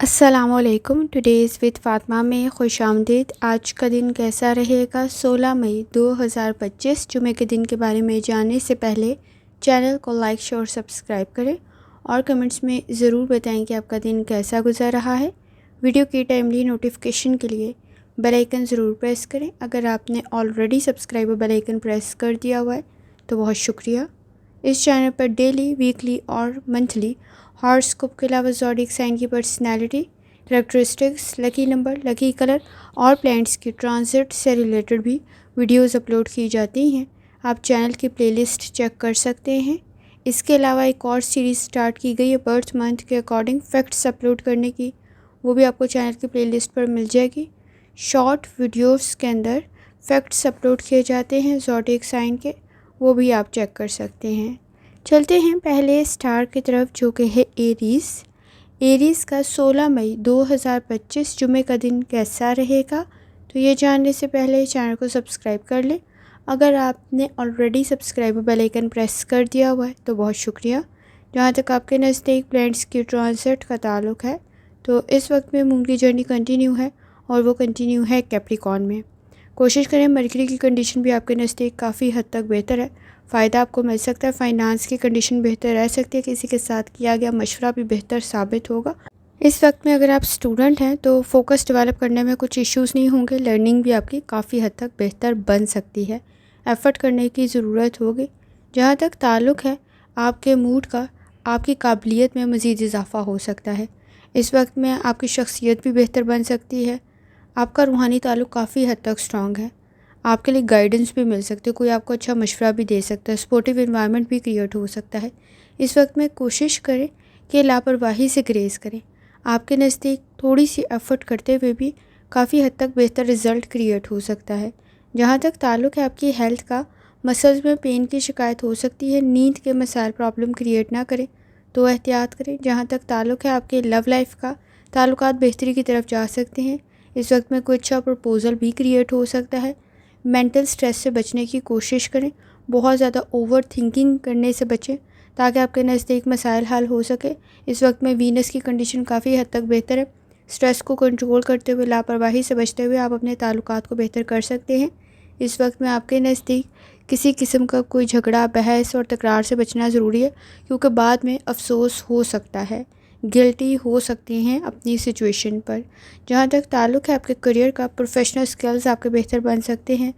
السلام علیکم. Today's with Fatima میں خوش آمدید. آج کا دن کیسا رہے گا؟ 16 مئی 2025 جمعہ کے دن کے بارے میں جاننے سے پہلے چینل کو لائک شیئر اور سبسکرائب کریں اور کمنٹس میں ضرور بتائیں کہ آپ کا دن کیسا گزر رہا ہے. ویڈیو کی ٹائملی نوٹیفیکیشن کے لیے بیل آئیکن ضرور پریس کریں. اگر آپ نے آلریڈی سبسکرائب اور بیل آئیکن پریس کر دیا ہوا ہے تو بہت شکریہ. اس چینل پر ڈیلی، ویکلی اور منتھلی ہاراسکوپ کے علاوہ زوڈیک سائن کی پرسنالٹی کریکٹرسٹکس، لکی نمبر، لکی کلر اور پلانٹس کی ٹرانزٹ سے ریلیٹڈ بھی ویڈیوز اپلوڈ کی جاتی ہیں. آپ چینل کی پلے لسٹ چیک کر سکتے ہیں. اس کے علاوہ ایک اور سیریز سٹارٹ کی گئی ہے برتھ منتھ کے اکارڈنگ فیکٹس اپلوڈ کرنے کی، وہ بھی آپ کو چینل کی پلے لسٹ پر مل جائے گی. شارٹ ویڈیوز کے اندر فیکٹس اپلوڈ کیے جاتے ہیں زوڈیک سائن کے، وہ بھی آپ چیک کر سکتے ہیں. چلتے ہیں پہلے اسٹار کی طرف جو کہ ہے ایریز. ایریز کا 16 مئی 2025 جمعہ کا دن کیسا رہے گا؟ تو یہ جاننے سے پہلے چینل کو سبسکرائب کر لیں. اگر آپ نے already subscribe bell icon press کر دیا ہوا ہے تو بہت شکریہ. جہاں تک آپ کے نزدیک پلانٹس کی ٹرانزٹ کا تعلق ہے تو اس وقت میں مون کی جرنی کنٹینیو ہے اور وہ کنٹینیو ہے کیپریکارن میں. کوشش کریں مرکری کی کنڈیشن بھی آپ کے نزدیک کافی حد تک بہتر ہے، فائدہ آپ کو مل سکتا ہے. فائنانس کی کنڈیشن بہتر رہ سکتی ہے، کسی کے ساتھ کیا گیا مشورہ بھی بہتر ثابت ہوگا. اس وقت میں اگر آپ اسٹوڈنٹ ہیں تو فوکس ڈیولپ کرنے میں کچھ ایشوز نہیں ہوں گے. لرننگ بھی آپ کی کافی حد تک بہتر بن سکتی ہے، ایفرٹ کرنے کی ضرورت ہوگی. جہاں تک تعلق ہے آپ کے موڈ کا، آپ کی قابلیت میں مزید اضافہ ہو سکتا ہے. اس وقت میں آپ کی شخصیت بھی بہتر بن سکتی ہے. آپ کا روحانی تعلق کافی حد تک اسٹرانگ ہے. آپ کے لیے گائیڈنس بھی مل سکتی ہے، کوئی آپ کو اچھا مشورہ بھی دے سکتا ہے. سپورٹیو انوائرمنٹ بھی کریٹ ہو سکتا ہے. اس وقت میں کوشش کریں کہ لاپرواہی سے گریز کریں. آپ کے نزدیک تھوڑی سی ایفرٹ کرتے ہوئے بھی کافی حد تک بہتر رزلٹ کریٹ ہو سکتا ہے. جہاں تک تعلق ہے آپ کی ہیلتھ کا، مسلز میں پین کی شکایت ہو سکتی ہے. نیند کے مسائل پرابلم کریٹ نہ کریں تو احتیاط کریں. جہاں تک تعلق ہے آپ کے لو لائف کا، تعلقات بہتری کی طرف جا سکتے ہیں. اس وقت میں کوئی اچھا پرپوزل بھی کریٹ ہو سکتا ہے. مینٹل سٹریس سے بچنے کی کوشش کریں، بہت زیادہ اوور تھنکنگ کرنے سے بچیں تاکہ آپ کے نزدیک مسائل حل ہو سکے. اس وقت میں وینس کی کنڈیشن کافی حد تک بہتر ہے. سٹریس کو کنٹرول کرتے ہوئے، لاپرواہی سے بچتے ہوئے آپ اپنے تعلقات کو بہتر کر سکتے ہیں. اس وقت میں آپ کے نزدیک کسی قسم کا کوئی جھگڑا، بحث اور تکرار سے بچنا ضروری ہے کیونکہ بعد میں افسوس ہو سکتا ہے، گلٹی ہو سکتے ہیں اپنی سچویشن پر. جہاں تک تعلق ہے آپ کے کریئر کا، پروفیشنل سکلز آپ کے بہتر بن سکتے ہیں.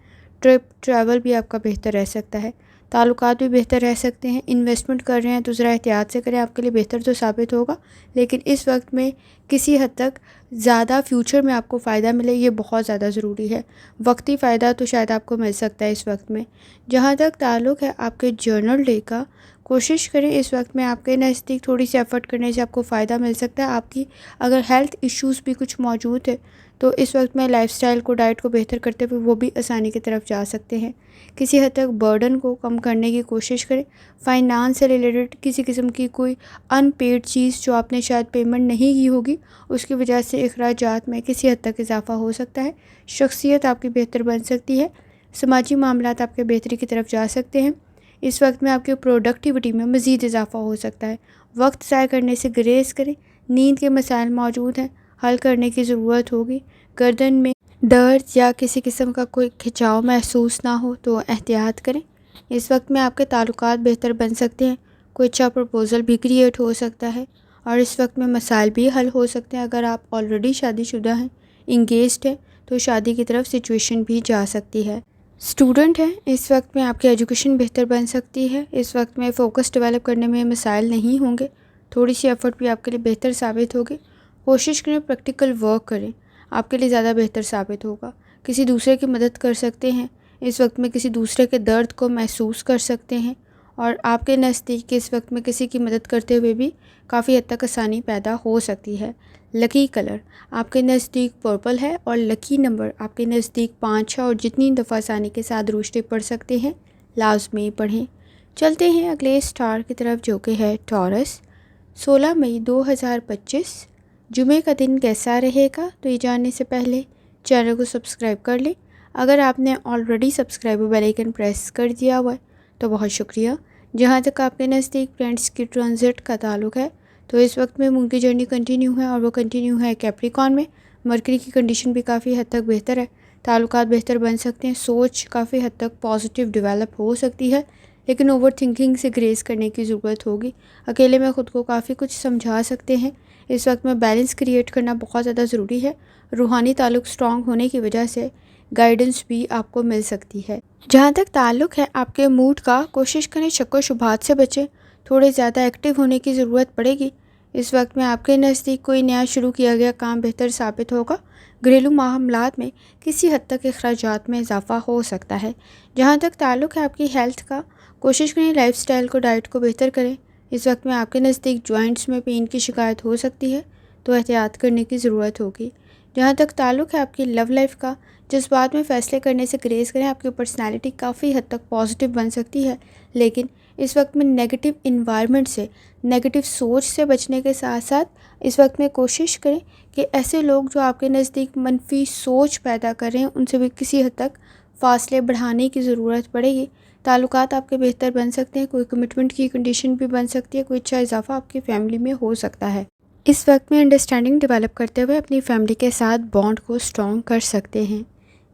ٹریول بھی آپ کا بہتر رہ سکتا ہے. تعلقات بھی بہتر رہ سکتے ہیں. انویسٹمنٹ کر رہے ہیں تو ذرا احتیاط سے کریں، آپ کے لیے بہتر تو ثابت ہوگا لیکن اس وقت میں کسی حد تک زیادہ فیوچر میں آپ کو فائدہ ملے یہ بہت زیادہ ضروری ہے. وقتی فائدہ تو شاید آپ کو مل سکتا ہے اس وقت میں. جہاں تک تعلق ہے آپ کے جرنل ڈے کا، کوشش کریں اس وقت میں آپ کے نزدیک تھوڑی سی ایفرٹ کرنے سے آپ کو فائدہ مل سکتا ہے. آپ کی اگر ہیلتھ ایشوز بھی کچھ موجود ہے تو اس وقت میں لائف سٹائل کو، ڈائٹ کو بہتر کرتے ہوئے وہ بھی آسانی کی طرف جا سکتے ہیں. کسی حد تک برڈن کو کم کرنے کی کوشش کریں. فائنانس سے ریلیٹڈ کسی قسم کی کوئی ان پیڈ چیز جو آپ نے شاید پیمنٹ نہیں کی ہوگی، اس کی وجہ سے اخراجات میں کسی حد تک اضافہ ہو سکتا ہے. شخصیت آپ کی بہتر بن سکتی ہے. سماجی معاملات آپ کے بہتری کی طرف جا سکتے ہیں. اس وقت میں آپ کی پروڈکٹیوٹی میں مزید اضافہ ہو سکتا ہے. وقت ضائع کرنے سے گریز کریں. نیند کے مسائل موجود ہیں، حل کرنے کی ضرورت ہوگی. گردن میں درد یا کسی قسم کا کوئی کھچاؤ محسوس نہ ہو تو احتیاط کریں. اس وقت میں آپ کے تعلقات بہتر بن سکتے ہیں. کوئی اچھا پرپوزل بھی کریٹ ہو سکتا ہے اور اس وقت میں مسائل بھی حل ہو سکتے ہیں. اگر آپ آلریڈی شادی شدہ ہیں، انگیجڈ ہیں تو شادی کی طرف سچویشن بھی جا سکتی ہے. اسٹوڈنٹ ہیں، اس وقت میں آپ کی ایجوکیشن بہتر بن سکتی ہے. اس وقت میں فوکس ڈیولپ کرنے میں مسائل نہیں ہوں گے. تھوڑی سی ایفرٹ بھی آپ کے لیے بہتر ثابت ہوگی. کوشش کریں پریکٹیکل ورک کریں، آپ کے لیے زیادہ بہتر ثابت ہوگا. کسی دوسرے کی مدد کر سکتے ہیں. اس وقت میں کسی دوسرے کے درد کو محسوس کر سکتے ہیں اور آپ کے نزدیک اس وقت میں کسی کی مدد کرتے ہوئے بھی کافی حد تک آسانی پیدا ہو سکتی ہے. لکی کلر آپ کے نزدیک پرپل ہے اور لکی نمبر آپ کے نزدیک 5 ہے اور جتنی دفعہ آسانی کے ساتھ روشتے پڑھ سکتے ہیں لازمی پڑھیں. چلتے ہیں اگلے اسٹار کی طرف جو کہ ہے ٹورس. 16 مئی 2025 جمعہ کا دن کیسا رہے گا؟ تو یہ جاننے سے پہلے چینل کو سبسکرائب کر لیں. اگر آپ نے already subscribe bell icon press کر دیا ہوا ہے تو بہت شکریہ. جہاں تک آپ کے نزدیک فرینڈس کی ٹرانزٹ کا تعلق ہے تو اس وقت میں مون کی جرنی کنٹینیو ہے اور وہ کنٹینیو ہے کیپریکن میں. مرکری کی کنڈیشن بھی کافی حد تک بہتر ہے. تعلقات بہتر بن سکتے ہیں. سوچ کافی حد تک پازیٹیو ڈیولپ ہو سکتی ہے، لیکن اوور تھنکنگ سے گریز کرنے کی ضرورت ہوگی. اکیلے میں خود کو کافی کچھ سمجھا سکتے ہیں. اس وقت میں بیلنس کریٹ کرنا بہت زیادہ ضروری ہے. روحانی تعلق سٹرانگ ہونے کی وجہ سے گائیڈنس بھی آپ کو مل سکتی ہے. جہاں تک تعلق ہے آپ کے موڈ کا، کوشش کریں شک و شبہات سے بچیں. تھوڑے زیادہ ایکٹیو ہونے کی ضرورت پڑے گی. اس وقت میں آپ کے نزدیک کوئی نیا شروع کیا گیا کام بہتر ثابت ہوگا. گھریلو معاملات میں کسی حد تک اخراجات میں اضافہ ہو سکتا ہے. جہاں تک تعلق ہے آپ کی ہیلتھ کا، کوشش کریں لائف سٹائل کو، ڈائٹ کو بہتر کریں. اس وقت میں آپ کے نزدیک جوائنٹس میں پین کی شکایت ہو سکتی ہے، تو احتیاط کرنے کی ضرورت ہوگی. جہاں تک تعلق ہے آپ کی لو لائف کا، جذبات میں فیصلے کرنے سے گریز کریں. آپ کی پرسنالٹی کافی حد تک پازیٹیو بن سکتی ہے، لیکن اس وقت میں نیگیٹو انوائرمنٹ سے، نیگیٹو سوچ سے بچنے کے ساتھ ساتھ اس وقت میں کوشش کریں کہ ایسے لوگ جو آپ کے نزدیک منفی سوچ پیدا کر رہے ہیں ان سے بھی کسی حد تک فاصلے بڑھانے کی ضرورت پڑے گی. تعلقات آپ کے بہتر بن سکتے ہیں. کوئی کمٹمنٹ کی کنڈیشن بھی بن سکتی ہے. کوئی اچھا اضافہ آپ کی فیملی میں ہو سکتا ہے. اس وقت میں انڈرسٹینڈنگ ڈیولپ کرتے ہوئے اپنی فیملی کے ساتھ بانڈ کو سٹرانگ کر سکتے ہیں.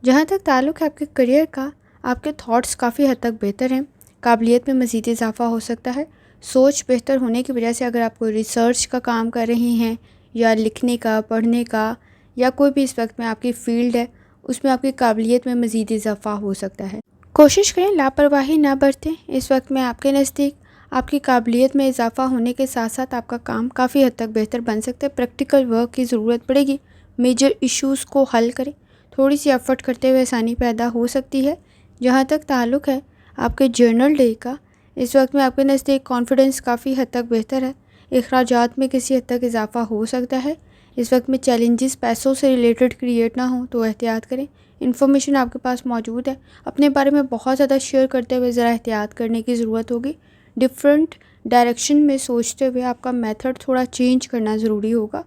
جہاں تک تعلق ہے آپ کے کریئر کا، آپ کے تھاٹس کافی حد تک بہتر ہیں. قابلیت میں مزید اضافہ ہو سکتا ہے. سوچ بہتر ہونے کی وجہ سے اگر آپ کوئی ریسرچ کا کام کر رہے ہیں یا لکھنے کا، پڑھنے کا، یا کوئی بھی اس وقت میں آپ کی فیلڈ ہے، اس میں آپ کی قابلیت میں مزید اضافہ ہو سکتا ہے. کوشش کریں لاپرواہی نہ برتیں. اس وقت میں آپ کے نزدیک آپ کی قابلیت میں اضافہ ہونے کے ساتھ ساتھ آپ کا کام کافی حد تک بہتر بن سکتا ہے. پریکٹیکل ورک کی ضرورت پڑے گی. میجر ایشوز کو حل کریں. تھوڑی سی ایفرٹ کرتے ہوئے آسانی پیدا ہو سکتی ہے. جہاں تک تعلق ہے آپ کے جرنل ڈے کا، اس وقت میں آپ کے نزدیک کانفیڈنس کافی حد تک بہتر ہے. اخراجات میں کسی حد تک اضافہ ہو سکتا ہے. اس وقت میں چیلنجز پیسوں سے ریلیٹڈ کریٹ نہ ہوں تو احتیاط کریں. انفارمیشن آپ کے پاس موجود ہے، اپنے بارے میں بہت زیادہ شیئر کرتے ہوئے ذرا احتیاط کرنے کی ضرورت ہوگی. ڈفرینٹ ڈائریکشن میں سوچتے ہوئے آپ کا میتھڈ تھوڑا چینج کرنا ضروری ہوگا.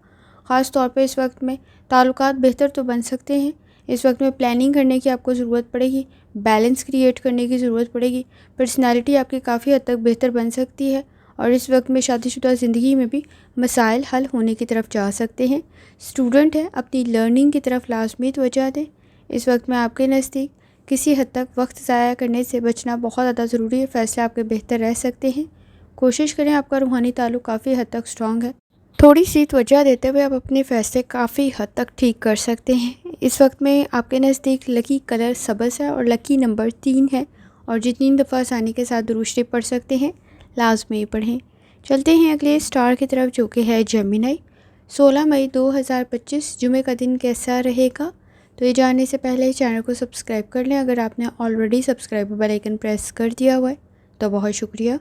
خاص طور پہ اس وقت میں تعلقات بہتر تو بن سکتے ہیں. اس وقت میں پلاننگ کرنے کی آپ کو ضرورت پڑے گی. بیلنس کریٹ کرنے کی ضرورت پڑے گی. پرسنالٹی آپ کی کافی حد تک بہتر بن سکتی ہے، اور اس وقت میں شادی شدہ زندگی میں بھی مسائل حل ہونے کی طرف جا سکتے ہیں. اسٹوڈنٹ ہیں، اپنی لرننگ کی طرف لازمی توجہ دیں. اس وقت میں آپ کے نزدیک کسی حد تک وقت ضائع کرنے سے بچنا بہت زیادہ ضروری ہے. فیصلے آپ کے بہتر رہ سکتے ہیں. کوشش کریں آپ کا روحانی تعلق کافی حد تک سٹرانگ ہے. تھوڑی سی توجہ دیتے ہوئے آپ اپنے فیصلے کافی حد تک ٹھیک کر سکتے ہیں. اس وقت میں آپ کے نزدیک لکی کلر سبز ہے اور لکی نمبر 3 ہے، اور جتنی دفعہ آسانی کے ساتھ درود شریف پڑھ سکتے ہیں لازمی پڑھیں. چلتے ہیں اگلے اسٹار کی طرف جو کہ ہے جیمینائی. 16 مئی 2025 جمعہ کا دن کیسا رہے گا؟ تو یہ جاننے سے پہلے چینل کو سبسکرائب کر لیں. اگر آپ نے already subscribe bell icon press کر دیا ہوا ہے تو بہت شکریہ.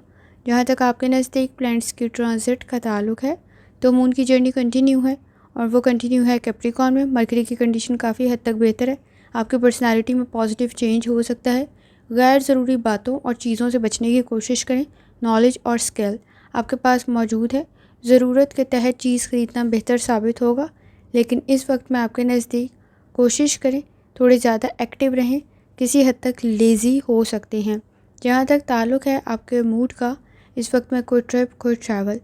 جہاں تک آپ کے نزدیک پلانٹس کی ٹرانزٹ کا تعلق ہے تو مون کی جرنی کنٹینیو ہے، اور وہ کنٹینیو ہے کیپریکن میں. مرکری کی کنڈیشن کافی حد تک بہتر ہے. آپ کی پرسنالٹی میں پازیٹیو چینج ہو سکتا ہے. غیر ضروری باتوں اور چیزوں سے بچنے کی کوشش کریں. نالج اور اسکل آپ کے پاس موجود ہے. ضرورت کے تحت چیز خریدنا بہتر ثابت ہوگا، لیکن اس وقت میں آپ کے نزدیک کوشش کریں تھوڑے زیادہ ایکٹیو رہیں. کسی حد تک لیزی ہو سکتے ہیں. جہاں تک تعلق ہے آپ کے موڈ کا، اس وقت میں کوئی ٹرپ، کوئی ٹریول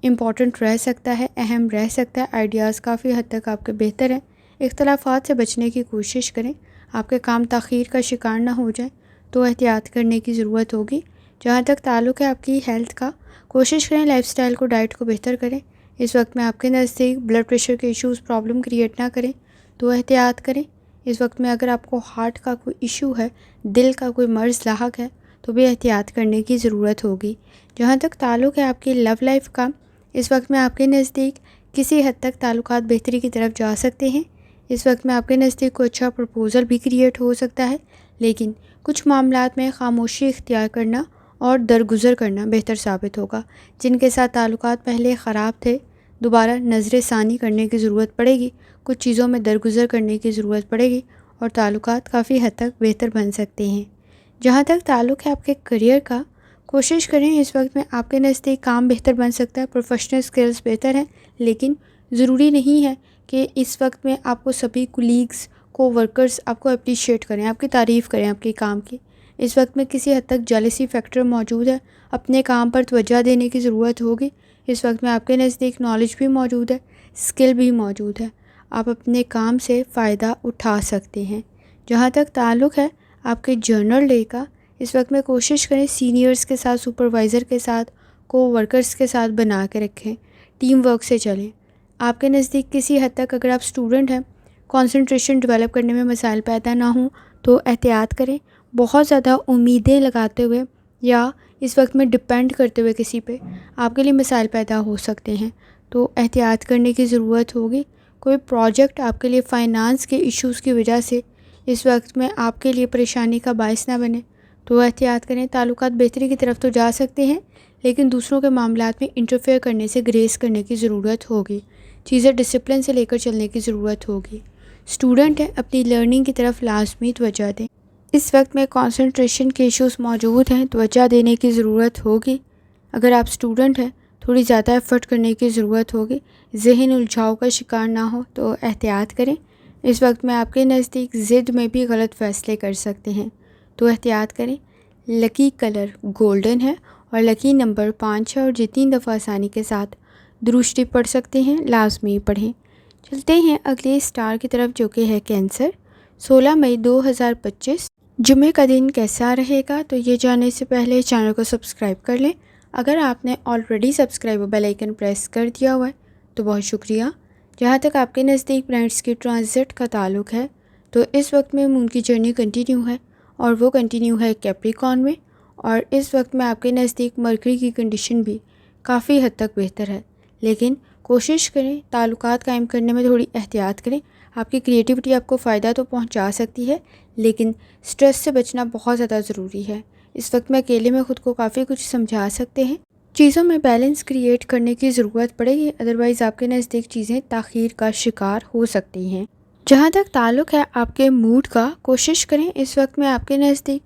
امپورٹنٹ رہ سکتا ہے، اہم رہ سکتا ہے. آئیڈیاز کافی حد تک آپ کے بہتر ہیں. اختلافات سے بچنے کی کوشش کریں. آپ کے کام تاخیر کا شکار نہ ہو جائیں تو احتیاط کرنے کی ضرورت ہوگی. جہاں تک تعلق ہے آپ کی ہیلتھ کا، کوشش کریں لائف سٹائل کو، ڈائٹ کو بہتر کریں. اس وقت میں آپ کے نزدیک بلڈ پریشر کے ایشوز پرابلم کریٹ نہ کریں تو احتیاط کریں. اس وقت میں اگر آپ کو ہارٹ کا کوئی ایشو ہے، دل کا کوئی مرض لاحق ہے تو بھی احتیاط کرنے کی ضرورت ہوگی. جہاں تک تعلق ہے آپ کی لو لائف کا، اس وقت میں آپ کے نزدیک کسی حد تک تعلقات بہتری کی طرف جا سکتے ہیں. اس وقت میں آپ کے نزدیک کوئی اچھا پرپوزل بھی کریٹ ہو سکتا ہے، لیکن کچھ معاملات میں خاموشی اختیار کرنا اور درگزر کرنا بہتر ثابت ہوگا. جن کے ساتھ تعلقات پہلے خراب تھے، دوبارہ نظر ثانی کرنے کی ضرورت پڑے گی. کچھ چیزوں میں درگزر کرنے کی ضرورت پڑے گی اور تعلقات کافی حد تک بہتر بن سکتے ہیں. جہاں تک تعلق ہے آپ کے کریئر کا، کوشش کریں اس وقت میں آپ کے نزدیک کام بہتر بن سکتا ہے. پروفیشنل سکلز بہتر ہیں، لیکن ضروری نہیں ہے کہ اس وقت میں آپ کو سبھی کولیگز، کو ورکرز آپ کو اپریشیٹ کریں، آپ کی تعریف کریں آپ کے کام کی. اس وقت میں کسی حد تک جیلسی فیکٹر موجود ہے. اپنے کام پر توجہ دینے کی ضرورت ہوگی. اس وقت میں آپ کے نزدیک نالج بھی موجود ہے، اسکل بھی موجود ہے، آپ اپنے کام سے فائدہ اٹھا سکتے ہیں۔ جہاں تک تعلق ہے آپ کے جرنل ڈے کا، اس وقت میں کوشش کریں سینئرز کے ساتھ، سپروائزر کے ساتھ، کو ورکرز کے ساتھ بنا کے رکھیں، ٹیم ورک سے چلیں۔ آپ کے نزدیک کسی حد تک اگر آپ اسٹوڈنٹ ہیں، کنسنٹریشن ڈیولپ کرنے میں مسائل پیدا نہ ہوں تو احتیاط کریں۔ بہت زیادہ امیدیں لگاتے ہوئے یا اس وقت میں ڈپینڈ کرتے ہوئے کسی پہ آپ کے لیے مسائل پیدا ہو سکتے ہیں، تو احتیاط کرنے کی ضرورت ہوگی۔ کوئی پروجیکٹ آپ کے لیے فائنانس کے ایشوز کی وجہ سے اس وقت میں آپ کے لیے پریشانی کا باعث نہ بنے تو احتیاط کریں۔ تعلقات بہتری کی طرف تو جا سکتے ہیں، لیکن دوسروں کے معاملات میں انٹرفیئر کرنے سے گریز کرنے کی ضرورت ہوگی۔ چیزیں ڈسپلن سے لے کر چلنے کی ضرورت ہوگی۔ اسٹوڈنٹ ہیں، اپنی لرننگ کی طرف لازمی توجہ دیں۔ اس وقت میں کنسنٹریشن کے ایشوز موجود ہیں، توجہ دینے کی ضرورت ہوگی۔ اگر آپ اسٹوڈنٹ ہیں، تھوڑی زیادہ ایفرٹ کرنے کی ضرورت ہوگی۔ ذہن الجھاؤ کا شکار نہ ہو تو احتیاط کریں۔ اس وقت میں آپ کے نزدیک ضد میں بھی غلط فیصلے کر سکتے ہیں، تو احتیاط کریں۔ لکی کلر گولڈن ہے اور لکی نمبر 5 ہے، اور جتنی دفعہ آسانی کے ساتھ درود شریف پڑھ سکتے ہیں لازمی پڑھیں۔ چلتے ہیں اگلے اسٹار کی طرف جو کہ ہے کینسر۔ 16 مئی 2025 جمعے کا دن کیسا رہے گا، تو یہ جاننے سے پہلے چینل کو سبسکرائب کر لیں۔ اگر آپ نے already subscribe bell icon press کر دیا ہوا ہے تو بہت شکریہ۔ جہاں تک آپ کے نزدیک پلانٹس کی ٹرانزٹ کا تعلق ہے تو اس وقت میں مون کی جرنی کنٹینیو ہے، اور وہ کنٹینیو ہے کیپریکون میں، اور اس وقت میں آپ کے نزدیک مرکری کی کنڈیشن بھی کافی حد تک بہتر ہے، لیکن کوشش کریں تعلقات قائم کرنے میں تھوڑی احتیاط کریں۔ آپ کی کریٹیوٹی آپ کو فائدہ تو پہنچا سکتی ہے، لیکن سٹریس سے بچنا بہت زیادہ ضروری ہے۔ اس وقت میں اکیلے میں خود کو کافی کچھ سمجھا سکتے ہیں۔ چیزوں میں بیلنس کریٹ کرنے کی ضرورت پڑے گی، ادروائز آپ کے نزدیک چیزیں تاخیر کا شکار ہو سکتی ہیں۔ جہاں تک تعلق ہے آپ کے موڈ کا، کوشش کریں اس وقت میں آپ کے نزدیک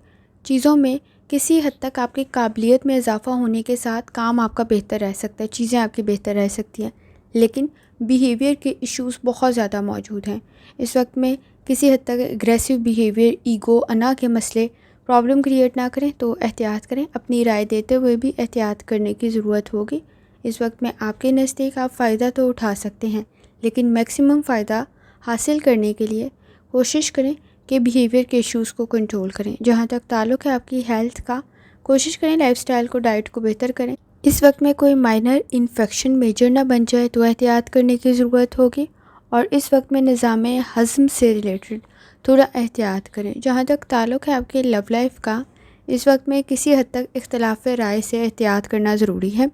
چیزوں میں کسی حد تک آپ کی قابلیت میں اضافہ ہونے کے ساتھ کام آپ کا بہتر رہ سکتا ہے، چیزیں آپ کی بہتر رہ سکتی ہیں، لیکن بیہیویئر کے ایشوز بہت زیادہ موجود ہیں۔ اس وقت میں کسی حد تک اگریسو بیہیویئر، ایگو، انا کے مسئلے پرابلم کریٹ نہ کریں تو احتیاط کریں۔ اپنی رائے دیتے ہوئے بھی احتیاط کرنے کی ضرورت ہوگی۔ اس وقت میں آپ کے نزدیک آپ فائدہ تو اٹھا سکتے ہیں، لیکن میکسیمم فائدہ حاصل کرنے کے لیے کوشش کریں کہ بیہیویئر کے ایشوز کو کنٹرول کریں۔ جہاں تک تعلق ہے آپ کی ہیلتھ کا، کوشش کریں لائف سٹائل کو، ڈائٹ کو بہتر کریں۔ اس وقت میں کوئی مائنر انفیکشن میجر نہ بن جائے تو احتیاط کرنے کی ضرورت ہوگی، اور اس وقت میں نظام ہضم سے ریلیٹڈ تھوڑا احتیاط کریں۔ جہاں تک تعلق ہے آپ کے لو لائف کا، اس وقت میں کسی حد تک اختلاف رائے سے احتیاط کرنا ضروری ہے،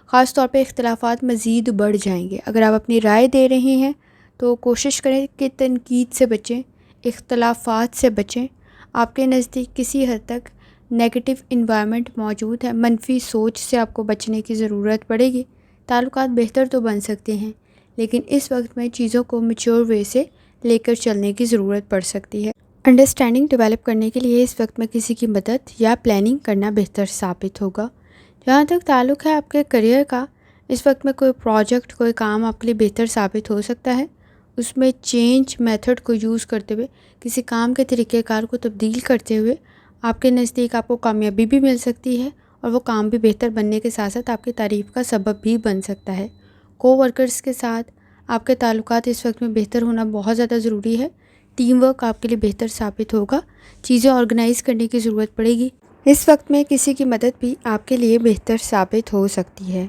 خاص طور پہ اختلافات مزید بڑھ جائیں گے۔ اگر آپ اپنی رائے دے رہے ہیں تو کوشش کریں کہ تنقید سے بچیں، اختلافات سے بچیں۔ آپ کے نزدیک کسی حد تک نیگیٹو انوائرمنٹ موجود ہے، منفی سوچ سے آپ کو بچنے کی ضرورت پڑے گی۔ تعلقات بہتر تو بن سکتے ہیں، لیکن اس وقت میں چیزوں کو میچور وے سے لے کر چلنے کی ضرورت پڑ سکتی ہے۔ انڈرسٹینڈنگ ڈیولپ کرنے کے لیے اس وقت میں کسی کی مدد یا پلاننگ کرنا بہتر ثابت ہوگا۔ جہاں تک تعلق ہے آپ کے کریئر کا، اس وقت میں کوئی پروجیکٹ، کوئی کام آپ کے لیے بہتر ثابت ہو سکتا ہے۔ اس میں چینج میتھڈ کو یوز کرتے ہوئے، کسی کام کے طریقہ کار کو تبدیل کرتے ہوئے آپ کے نزدیک آپ کو کامیابی بھی مل سکتی ہے، اور وہ کام بھی بہتر بننے کے ساتھ ساتھ آپ کی تعریف کا سبب بھی بن سکتا ہے۔ کو ورکرز کے ساتھ آپ کے تعلقات اس وقت میں بہتر ہونا بہت زیادہ ضروری ہے۔ ٹیم ورک آپ کے لیے بہتر ثابت ہوگا، چیزیں آرگنائز کرنے کی ضرورت پڑے گی۔ اس وقت میں کسی کی مدد بھی آپ کے لیے بہتر ثابت ہو سکتی ہے۔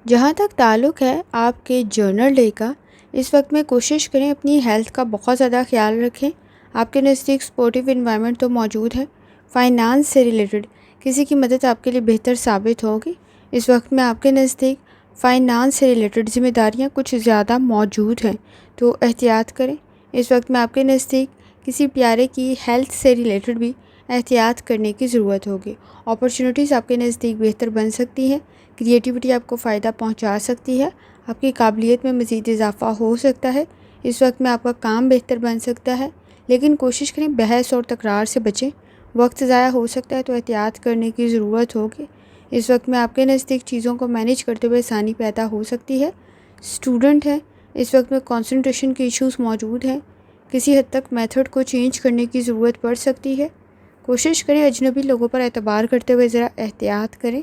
جہاں تک تعلق ہے آپ کے جرنل ڈے کا، اس وقت میں کوشش کریں اپنی ہیلتھ کا بہت زیادہ خیال رکھیں۔ آپ کے نزدیک سپورٹیو انوائرمنٹ تو موجود ہے۔ فائنانس سے ریلیٹڈ کسی کی مدد آپ کے لیے بہتر ثابت ہوگی۔ اس وقت میں آپ کے نزدیک فائنانس سے ریلیٹڈ ذمہ داریاں کچھ زیادہ موجود ہیں، تو احتیاط کریں۔ اس وقت میں آپ کے نزدیک کسی پیارے کی ہیلتھ سے ریلیٹڈ بھی احتیاط کرنے کی ضرورت ہوگی۔ اپرچونیٹیز آپ کے نزدیک بہتر بن سکتی ہیں، کریٹیوٹی آپ کو فائدہ پہنچا سکتی ہے، آپ کی قابلیت میں مزید اضافہ ہو سکتا ہے۔ اس وقت میں آپ کا کام بہتر بن سکتا ہے، لیکن کوشش کریں بحث اور تکرار سے بچیں۔ وقت ضائع ہو سکتا ہے تو احتیاط کرنے کی ضرورت ہوگی۔ اس وقت میں آپ کے نزدیک چیزوں کو مینیج کرتے ہوئے آسانی پیدا ہو سکتی ہے۔ اسٹوڈنٹ ہے، اس وقت میں کنسنٹریشن کے ایشوز موجود ہیں، کسی حد تک میتھڈ کو چینج کرنے کی ضرورت پڑ سکتی ہے۔ کوشش کریں اجنبی لوگوں پر اعتبار کرتے ہوئے ذرا احتیاط کریں۔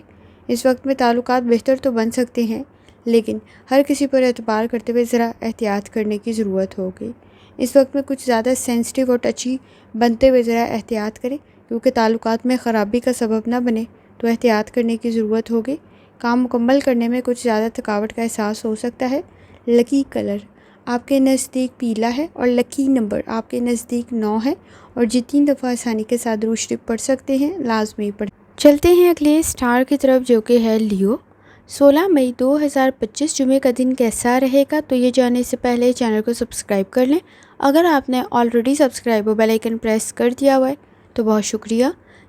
اس وقت میں تعلقات بہتر تو بن سکتے ہیں، لیکن ہر کسی پر اعتبار کرتے ہوئے ذرا احتیاط کرنے کی ضرورت ہوگی۔ اس وقت میں کچھ زیادہ سینسٹیو اور ٹچی بنتے ہوئے ذرا احتیاط کریں، کیونکہ تعلقات میں خرابی کا سبب نہ بنے تو احتیاط کرنے کی ضرورت ہوگی۔ کام مکمل کرنے میں کچھ زیادہ تھکاوٹ کا احساس ہو سکتا ہے۔ لکی کلر آپ کے نزدیک پیلا ہے اور لکی نمبر آپ کے نزدیک 9 ہے، اور جتنی دفعہ آسانی کے ساتھ درود شریف پڑھ سکتے ہیں لازمی پڑھیں۔ چلتے ہیں اگلے اسٹار کی طرف جو کہ ہے لیو۔ 16 مئی 2025 جمعے کا دن کیسا رہے گا، تو یہ جاننے سے پہلے چینل کو سبسکرائب کر لیں۔ اگر آپ نے آلریڈی سبسکرائب اور بیل آئیکن پریس کر دیا ہوا ہے تو بہت شکریہ۔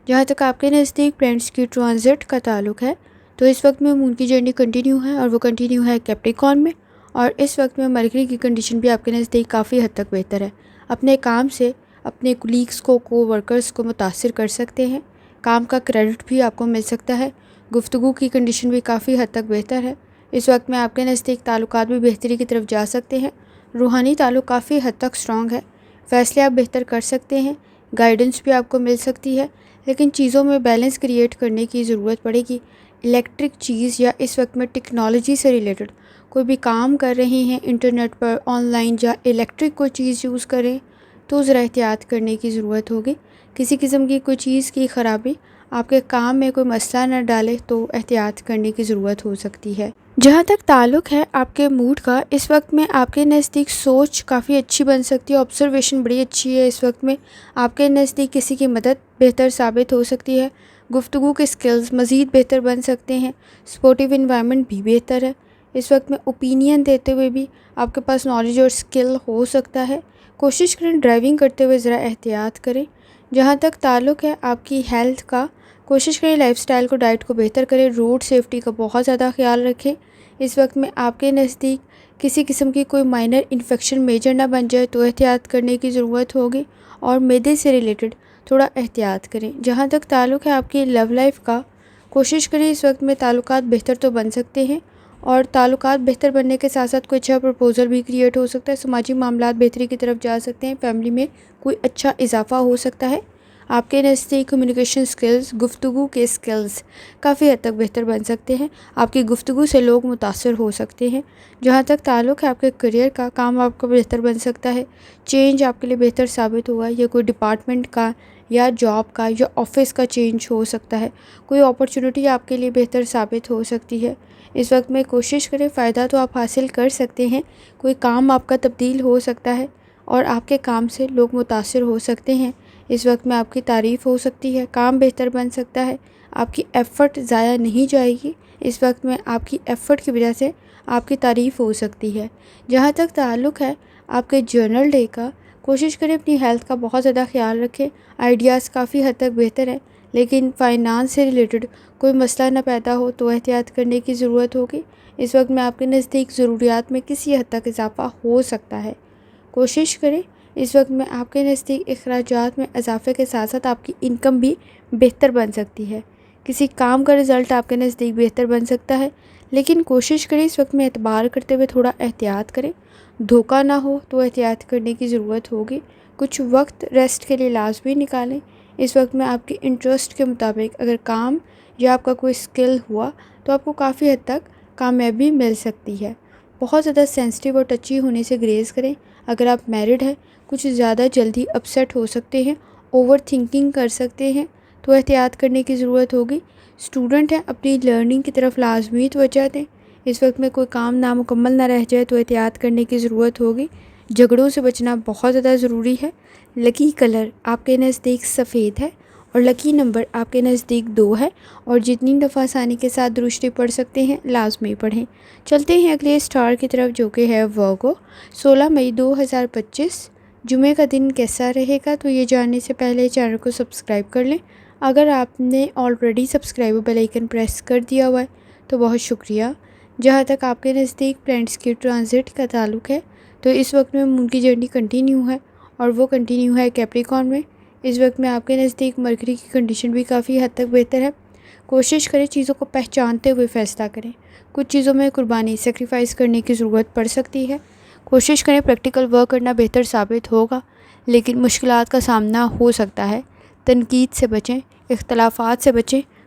جہاں تک آپ کے نزدیک پلانٹس کی ٹرانزٹ کا تعلق ہے تو اس وقت میں مون کی جرنی کنٹینیو ہے، اور وہ کنٹینیو ہے کیپریکارن میں، اور اس وقت میں مرکری کی کنڈیشن بھی آپ کے نزدیک کافی حد تک بہتر ہے۔ اپنے کام سے اپنے کولیگز کو ورکرز کو متاثر کر سکتے ہیں، کام کا کریڈٹ بھی آپ کو مل سکتا ہے۔ گفتگو کی کنڈیشن بھی کافی حد تک بہتر ہے۔ اس وقت میں آپ کے نزدیک تعلقات بھی بہتری کی طرف جا سکتے ہیں۔ روحانی تعلق کافی حد تک سٹرونگ ہے، فیصلے آپ بہتر کر سکتے ہیں، گائیڈنس بھی آپ کو مل سکتی ہے، لیکن چیزوں میں بیلنس کریٹ کرنے کی ضرورت پڑے گی۔ الیکٹرک چیز یا اس وقت میں ٹیکنالوجی سے ریلیٹڈ کوئی بھی کام کر رہے ہیں، انٹرنیٹ پر آن لائن یا الیکٹرک کوئی چیز یوز کریں تو ذرا احتیاط کرنے کی ضرورت ہوگی۔ کسی قسم کی کوئی چیز کی خرابی آپ کے کام میں کوئی مسئلہ نہ ڈالے تو احتیاط کرنے کی ضرورت ہو سکتی ہے۔ جہاں تک تعلق ہے آپ کے موڈ کا، اس وقت میں آپ کے نزدیک سوچ کافی اچھی بن سکتی ہے، آبزرویشن بڑی اچھی ہے۔ اس وقت میں آپ کے نزدیک کسی کی مدد بہتر ثابت ہو سکتی ہے، گفتگو کے سکلز مزید بہتر بن سکتے ہیں، سپورٹیو انوائرمنٹ بھی بہتر ہے۔ اس وقت میں اوپینین دیتے ہوئے بھی آپ کے پاس نالج اور سکل ہو سکتا ہے۔ کوشش کریں ڈرائیونگ کرتے ہوئے ذرا احتیاط کریں۔ جہاں تک تعلق ہے آپ کی ہیلتھ کا، کوشش کریں لائف سٹائل کو، ڈائٹ کو بہتر کریں، روڈ سیفٹی کا بہت زیادہ خیال رکھیں۔ اس وقت میں آپ کے نزدیک کسی قسم کی کوئی مائنر انفیکشن میجر نہ بن جائے تو احتیاط کرنے کی ضرورت ہوگی، اور معدے سے ریلیٹڈ تھوڑا احتیاط کریں۔ جہاں تک تعلق ہے آپ کی لو لائف کا، کوشش کریں اس وقت میں تعلقات بہتر تو بن سکتے ہیں، اور تعلقات بہتر بننے کے ساتھ ساتھ کوئی اچھا پرپوزل بھی کریٹ ہو سکتا ہے، سماجی معاملات بہتری کی طرف جا سکتے ہیں، فیملی میں کوئی اچھا اضافہ ہو سکتا ہے۔ آپ کے نزدیک کمیونیکیشن سکلز، گفتگو کے سکلز کافی حد تک بہتر بن سکتے ہیں، آپ کی گفتگو سے لوگ متاثر ہو سکتے ہیں۔ جہاں تک تعلق ہے آپ کے کریئر کا، کام آپ کا بہتر بن سکتا ہے، چینج آپ کے لیے بہتر ثابت ہوگا، یا کوئی ڈپارٹمنٹ کا یا جاب کا یا آفس کا چینج ہو سکتا ہے، کوئی اپرچونٹی آپ کے لیے بہتر ثابت ہو سکتی ہے۔ اس وقت میں کوشش کریں، فائدہ تو آپ حاصل کر سکتے ہیں، کوئی کام آپ کا تبدیل ہو سکتا ہے اور آپ کے کام سے لوگ متاثر ہو سکتے ہیں۔ اس وقت میں آپ کی تعریف ہو سکتی ہے، کام بہتر بن سکتا ہے، آپ کی ایفرٹ ضائع نہیں جائے گی، اس وقت میں آپ کی ایفرٹ کی وجہ سے آپ کی تعریف ہو سکتی ہے۔ جہاں تک تعلق ہے آپ کے جرنل ڈے کا، کوشش کریں اپنی ہیلتھ کا بہت زیادہ خیال رکھیں، آئیڈیاز کافی حد تک بہتر ہے، لیکن فائنانس سے ریلیٹڈ کوئی مسئلہ نہ پیدا ہو تو احتیاط کرنے کی ضرورت ہوگی۔ اس وقت میں آپ کے نزدیک ضروریات میں کسی حد تک اضافہ ہو سکتا ہے، کوشش کریں اس وقت میں آپ کے نزدیک اخراجات میں اضافے کے ساتھ ساتھ آپ کی انکم بھی بہتر بن سکتی ہے، کسی کام کا رزلٹ آپ کے نزدیک بہتر بن سکتا ہے، لیکن کوشش کریں اس وقت میں اعتبار کرتے ہوئے تھوڑا احتیاط کریں، دھوکہ نہ ہو تو احتیاط کرنے کی ضرورت ہوگی۔ کچھ وقت ریسٹ کے لیے لازمی نکالیں۔ اس وقت میں آپ کے انٹرسٹ کے مطابق اگر کام یا آپ کا کوئی سکل ہوا تو آپ کو کافی حد تک کامیابی مل سکتی ہے۔ بہت زیادہ سینسٹیو اور ٹچی ہونے سے گریز کریں۔ اگر آپ میرڈ ہیں، کچھ زیادہ جلدی اپسیٹ ہو سکتے ہیں، اوور تھنکنگ کر سکتے ہیں تو احتیاط کرنے کی ضرورت ہوگی۔ اسٹوڈنٹ ہیں، اپنی لرننگ کی طرف لازمی توجہ دیں۔ اس وقت میں کوئی کام نامکمل نہ رہ جائے تو احتیاط کرنے کی ضرورت ہوگی۔ جھگڑوں سے بچنا بہت زیادہ ضروری ہے۔ لکی کلر آپ کے نزدیک سفید ہے اور لکی نمبر آپ کے نزدیک 2 ہے، اور جتنی دفعہ آسانی کے ساتھ درود شریف پڑھ سکتے ہیں لازمی پڑھیں۔ چلتے ہیں اگلے اسٹار کی طرف جو کہ ہے ورگو۔ 16 مئی 2025 جمعے کا دن کیسا رہے گا، تو یہ جاننے سے پہلے چینل کو سبسکرائب کر لیں۔ اگر آپ نے already subscribe bell icon press کر دیا ہوا ہے تو بہت شکریہ۔ جہاں تک آپ کے نزدیک پلانٹس کی ٹرانزٹ کا تعلق ہے تو اس وقت میں مون کی جرنی کنٹینیو ہے، اور وہ کنٹینیو ہے کیپریکارن میں۔ اس وقت میں آپ کے نزدیک مرکری کی کنڈیشن بھی کافی حد تک بہتر ہے۔ کوشش کریں چیزوں کو پہچانتے ہوئے فیصلہ کریں، کچھ چیزوں میں قربانی سیکریفائس کرنے کی ضرورت پڑ سکتی ہے۔ کوشش کریں پریکٹیکل ورک کرنا بہتر ثابت ہوگا، لیکن مشکلات کا سامنا ہو سکتا ہے۔ تنقید سے بچیں، اختلافات سے بچیں،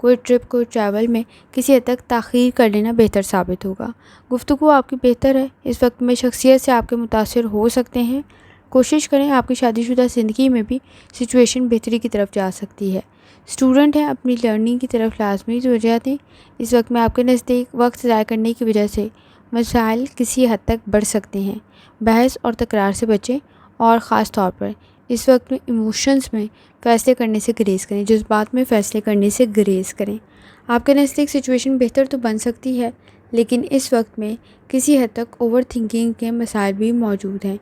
کوئی ٹرپ کوئی ٹریول میں کسی حد تک تاخیر کر لینا بہتر ثابت ہوگا۔ گفتگو آپ کی بہتر ہے، اس وقت میں شخصیت سے آپ کے متاثر ہو سکتے ہیں۔ کوشش کریں آپ کی شادی شدہ زندگی میں بھی سچویشن بہتری کی طرف جا سکتی ہے۔ اسٹوڈنٹ ہیں، اپنی لرننگ کی طرف لازمی توجہ دیں۔ اس وقت میں آپ کے نزدیک وقت ضائع کرنے کی وجہ سے مسائل کسی حد تک بڑھ سکتے ہیں۔ بحث اور تکرار سے بچیں اور خاص طور پر اس وقت میں ایموشنز میں فیصلے کرنے سے گریز کریں، جذبات میں فیصلے کرنے سے گریز کریں۔ آپ کے نزدیک سچویشن بہتر تو بن سکتی ہے، لیکن اس وقت میں کسی حد تک اوور تھنکنگ کے مسائل بھی موجود ہیں۔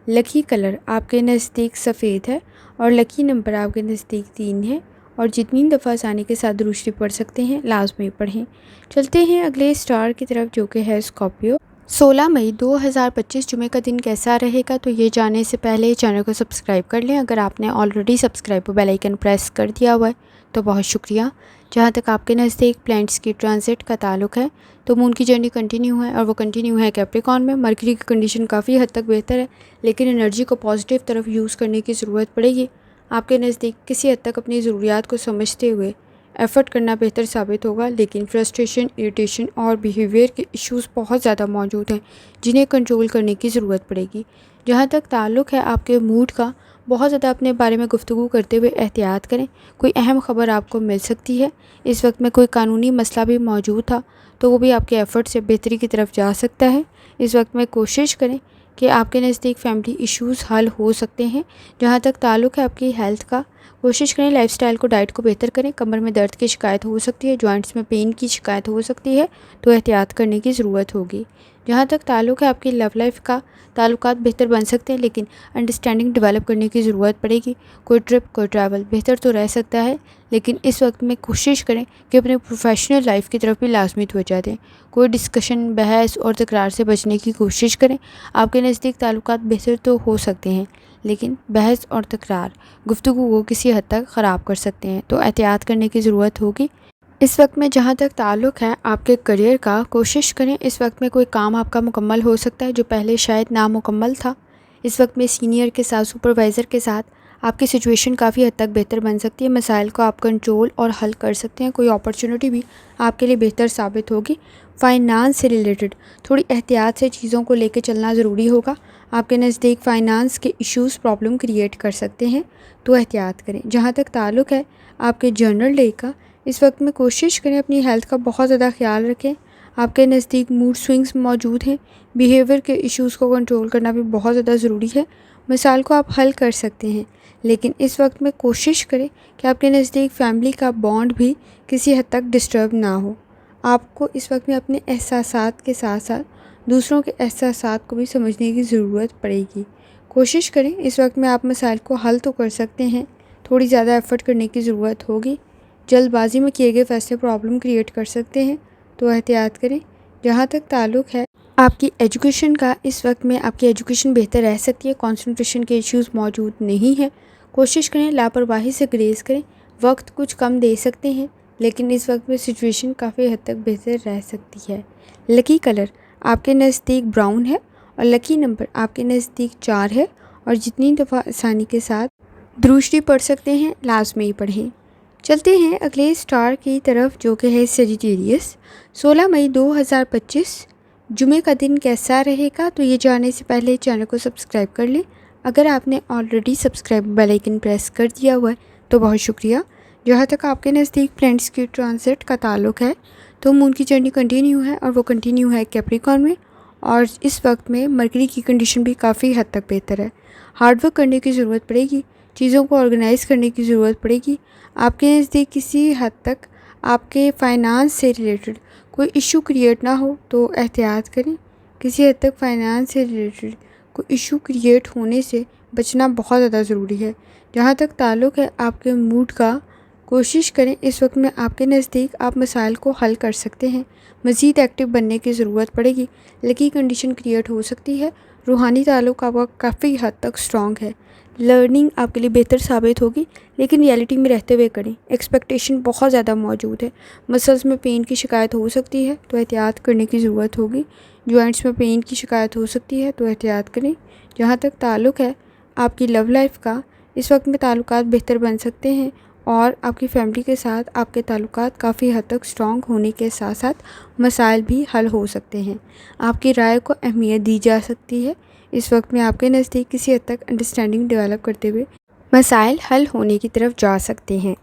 لکی کلر آپ کے نزدیک سفید ہے اور لکی نمبر آپ کے نزدیک 3 ہے، اور جتنی دفعہ آسانی کے ساتھ روشنی پڑھ سکتے ہیں لازمی پڑھیں۔ چلتے ہیں اگلے اسٹار کی طرف جو کہ ہے اسکارپیو۔ 16 مئی 2025 جمعہ کا دن کیسا رہے گا، تو یہ جاننے سے پہلے چینل کو سبسکرائب کر لیں۔ اگر آپ نے already subscribe bell icon press کر دیا ہوا ہے تو بہت شکریہ۔ جہاں تک آپ کے نزدیک پلانٹس کی ٹرانزٹ کا تعلق ہے تو مون کی جرنی کنٹینیو ہے، اور وہ کنٹینیو ہے کیپریکارن میں۔ مرکری کی کنڈیشن کافی حد تک بہتر ہے، لیکن انرجی کو پازیٹیو طرف یوز کرنے کی ضرورت پڑے گی۔ آپ کے نزدیک کسی حد تک اپنی ضروریات کو سمجھتے ہوئے ایفرٹ کرنا بہتر ثابت ہوگا، لیکن فرسٹریشن، ایریٹیشن اور بیہیویئر کے ایشوز بہت زیادہ موجود ہیں جنہیں کنٹرول کرنے کی ضرورت پڑے گی۔ جہاں تک تعلق ہے آپ کے موڈ کا، بہت زیادہ اپنے بارے میں گفتگو کرتے ہوئے احتیاط کریں۔ کوئی اہم خبر آپ کو مل سکتی ہے۔ اس وقت میں کوئی قانونی مسئلہ بھی موجود تھا تو وہ بھی آپ کے ایفرٹ سے بہتری کی طرف جا سکتا ہے۔ اس وقت میں کوشش کریں کہ آپ کے نزدیک فیملی ایشوز حل ہو سکتے ہیں۔ جہاں تک تعلق ہے آپ کی ہیلتھ کا، کوشش کریں لائف سٹائل کو، ڈائٹ کو بہتر کریں۔ کمر میں درد کی شکایت ہو سکتی ہے، جوائنٹس میں پین کی شکایت ہو سکتی ہے تو احتیاط کرنے کی ضرورت ہوگی۔ جہاں تک تعلق ہے آپ کی لو لائف کا، تعلقات بہتر بن سکتے ہیں لیکن انڈرسٹینڈنگ ڈیولپ کرنے کی ضرورت پڑے گی۔ کوئی ٹرپ کوئی ٹریول بہتر تو رہ سکتا ہے، لیکن اس وقت میں کوشش کریں کہ اپنے پروفیشنل لائف کی طرف بھی لازمی توجہ دیں۔ کوئی ڈسکشن، بحث اور تکرار سے بچنے کی کوشش کریں۔ آپ کے نزدیک تعلقات بہتر تو ہو سکتے ہیں، لیکن بحث اور تکرار گفتگو کو کسی حد تک خراب کر سکتے ہیں تو احتیاط کرنے کی ضرورت ہوگی۔ اس وقت میں جہاں تک تعلق ہے آپ کے کریئر کا، کوشش کریں اس وقت میں کوئی کام آپ کا مکمل ہو سکتا ہے جو پہلے شاید نامکمل تھا۔ اس وقت میں سینئر کے ساتھ، سپروائزر کے ساتھ آپ کی سچویشن کافی حد تک بہتر بن سکتی ہے۔ مسائل کو آپ کنٹرول اور حل کر سکتے ہیں۔ کوئی اپرچونٹی بھی آپ کے لیے بہتر ثابت ہوگی۔ فائنانس سے ریلیٹڈ تھوڑی احتیاط سے چیزوں کو لے کے چلنا ضروری ہوگا۔ آپ کے نزدیک فائنانس کے ایشوز پرابلم کریٹ کر سکتے ہیں تو احتیاط کریں۔ جہاں تک تعلق ہے آپ کے جنرل ڈے کا، اس وقت میں کوشش کریں اپنی ہیلتھ کا بہت زیادہ خیال رکھیں۔ آپ کے نزدیک موڈ سوئنگز موجود ہیں، بیہیویئر کے ایشوز کو کنٹرول کرنا بھی بہت زیادہ ضروری ہے۔ مسائل کو آپ حل کر سکتے ہیں، لیکن اس وقت میں کوشش کریں کہ آپ کے نزدیک فیملی کا بانڈ بھی کسی حد تک ڈسٹرب نہ ہو۔ آپ کو اس وقت میں اپنے احساسات کے ساتھ ساتھ دوسروں کے احساسات کو بھی سمجھنے کی ضرورت پڑے گی۔ کوشش کریں اس وقت میں آپ مسائل کو حل تو کر سکتے ہیں، تھوڑی زیادہ ایفرٹ کرنے کی ضرورت ہوگی۔ جلد بازی میں کیے گئے فیصلے پرابلم کریٹ کر سکتے ہیں تو احتیاط کریں۔ جہاں تک تعلق ہے آپ کی ایجوکیشن کا، اس وقت میں آپ کی ایجوکیشن بہتر رہ سکتی ہے۔ کنسنٹریشن کے ایشوز موجود نہیں ہیں۔ کوشش کریں لاپرواہی سے گریز کریں۔ وقت کچھ کم دے سکتے ہیں، لیکن اس وقت میں سچویشن کافی حد تک بہتر رہ سکتی ہے۔ لکی کلر آپ کے نزدیک براؤن ہے اور لکی نمبر آپ کے نزدیک 4 ہے، اور جتنی دفعہ آسانی کے ساتھ دروشری پڑھ سکتے ہیں لازمی پڑھیں۔ چلتے ہیں اگلے اسٹار کی طرف جو کہ ہے سیجیٹیریس۔ 16 مئی 2025 جمعہ کا دن کیسا رہے گا، تو یہ جاننے سے پہلے چینل کو سبسکرائب کر لیں۔ اگر آپ نے already subscribe bell icon press کر دیا ہوا ہے تو بہت شکریہ۔ جہاں تک آپ کے نزدیک پلانٹس کی ٹرانزٹ کا تعلق ہے تو مون کی جرنی کنٹینیو ہے، اور وہ کنٹینیو ہے کیپریکارن میں، اور اس وقت میں مرکری کی کنڈیشن بھی کافی حد تک بہتر ہے۔ ہارڈ ورک کرنے کی ضرورت پڑے گی، چیزوں کو آرگنائز کرنے کی ضرورت پڑے گی۔ آپ کے نزدیک کسی حد تک آپ کے فائنانس سے ریلیٹڈ کوئی ایشو کریٹ نہ ہو تو احتیاط کریں۔ کسی حد تک فائنانس سے ریلیٹڈ کوئی ایشو کریٹ ہونے سے بچنا بہت زیادہ ضروری ہے۔ جہاں تک تعلق ہے آپ کے موڈ کا، کوشش کریں اس وقت میں آپ کے نزدیک آپ مسائل کو حل کر سکتے ہیں۔ مزید ایکٹیو بننے کی ضرورت پڑے گی، لکی کنڈیشن کریٹ ہو سکتی ہے۔ روحانی تعلق آپ کا کافی حد تک اسٹرانگ ہے۔ لرننگ آپ کے لیے بہتر ثابت ہوگی، لیکن ریئلٹی میں رہتے ہوئے کریں۔ ایکسپیکٹیشن بہت زیادہ موجود ہے۔ مسلز میں پین کی شکایت ہو سکتی ہے تو احتیاط کرنے کی ضرورت ہوگی۔ جوائنٹس میں پین کی شکایت ہو سکتی ہے تو احتیاط کریں۔ جہاں تک تعلق ہے آپ کی لو لائف کا، اس وقت میں تعلقات بہتر بن سکتے ہیں اور آپ کی فیملی کے ساتھ آپ کے تعلقات کافی حد تک اسٹرانگ ہونے کے ساتھ ساتھ مسائل بھی حل ہو سکتے ہیں۔ آپ کی رائے کو اہمیت دی جا سکتی ہے۔ اس وقت میں آپ کے نزدیک کسی حد تک انڈرسٹینڈنگ ڈیولپ کرتے ہوئے مسائل حل ہونے کی طرف جا سکتے ہیں۔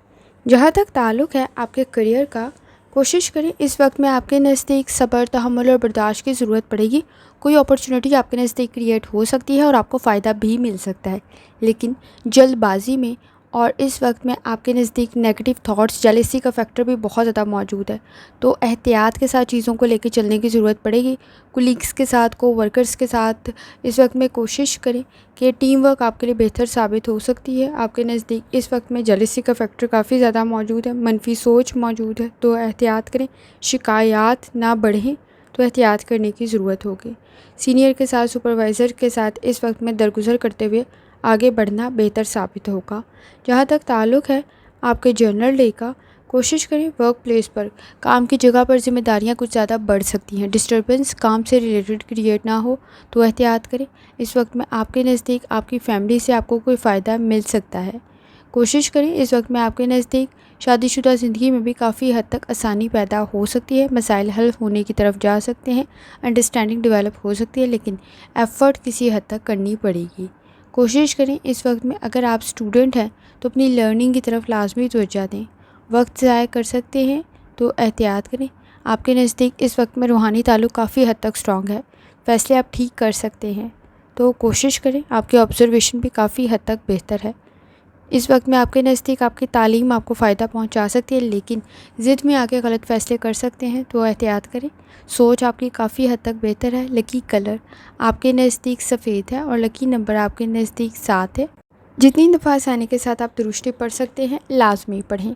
جہاں تک تعلق ہے آپ کے کریئر کا، کوشش کریں اس وقت میں آپ کے نزدیک صبر، تحمل اور برداشت کی ضرورت پڑے گی۔ کوئی اپرچونٹی آپ کے نزدیک کریٹ ہو سکتی ہے اور آپ کو فائدہ بھی مل سکتا ہے، لیکن جلد بازی میں اور اس وقت میں آپ کے نزدیک نیگیٹو تھاٹس، جیلسی کا فیکٹر بھی بہت زیادہ موجود ہے، تو احتیاط کے ساتھ چیزوں کو لے کے چلنے کی ضرورت پڑے گی۔ کولیگس کے ساتھ، کو ورکرز کے ساتھ اس وقت میں کوشش کریں کہ ٹیم ورک آپ کے لیے بہتر ثابت ہو سکتی ہے۔ آپ کے نزدیک اس وقت میں جیلسی کا فیکٹر کافی زیادہ موجود ہے، منفی سوچ موجود ہے، تو احتیاط کریں۔ شکایات نہ بڑھیں تو احتیاط کرنے کی ضرورت ہوگی۔ سینئر کے ساتھ، سپروائزر کے ساتھ اس وقت میں درگزر کرتے ہوئے آگے بڑھنا بہتر ثابت ہوگا۔ جہاں تک تعلق ہے آپ کے جنرل ڈے کا، کوشش کریں ورک پلیس پر، کام کی جگہ پر ذمہ داریاں کچھ زیادہ بڑھ سکتی ہیں، ڈسٹربنس کام سے ریلیٹڈ کریٹ نہ ہو تو احتیاط کریں۔ اس وقت میں آپ کے نزدیک آپ کی فیملی سے آپ کو کوئی فائدہ مل سکتا ہے۔ کوشش کریں اس وقت میں آپ کے نزدیک شادی شدہ زندگی میں بھی کافی حد تک آسانی پیدا ہو سکتی ہے، مسائل حل ہونے کی طرف جا سکتے ہیں، انڈرسٹینڈنگ ڈیولپ ہو سکتی ہے، لیکن ایفرٹ کسی حد تک کرنی پڑے گی۔ کوشش کریں اس وقت میں اگر آپ اسٹوڈنٹ ہیں تو اپنی لرننگ کی طرف لازمی توجہ دیں۔ وقت ضائع کر سکتے ہیں تو احتیاط کریں۔ آپ کے نزدیک اس وقت میں روحانی تعلق کافی حد تک اسٹرانگ ہے، فیصلے آپ ٹھیک کر سکتے ہیں، تو کوشش کریں۔ آپ کی آبزرویشن بھی کافی حد تک بہتر ہے۔ اس وقت میں آپ کے نزدیک آپ کی تعلیم آپ کو فائدہ پہنچا سکتی ہے، لیکن ضد میں آ کے غلط فیصلے کر سکتے ہیں، تو احتیاط کریں۔ سوچ آپ کی کافی حد تک بہتر ہے۔ لکی کلر آپ کے نزدیک سفید ہے اور لکی نمبر آپ کے نزدیک 7 ہے۔ جتنی دفعہ آسانی کے ساتھ آپ درستی پڑھ سکتے ہیں لازمی پڑھیں۔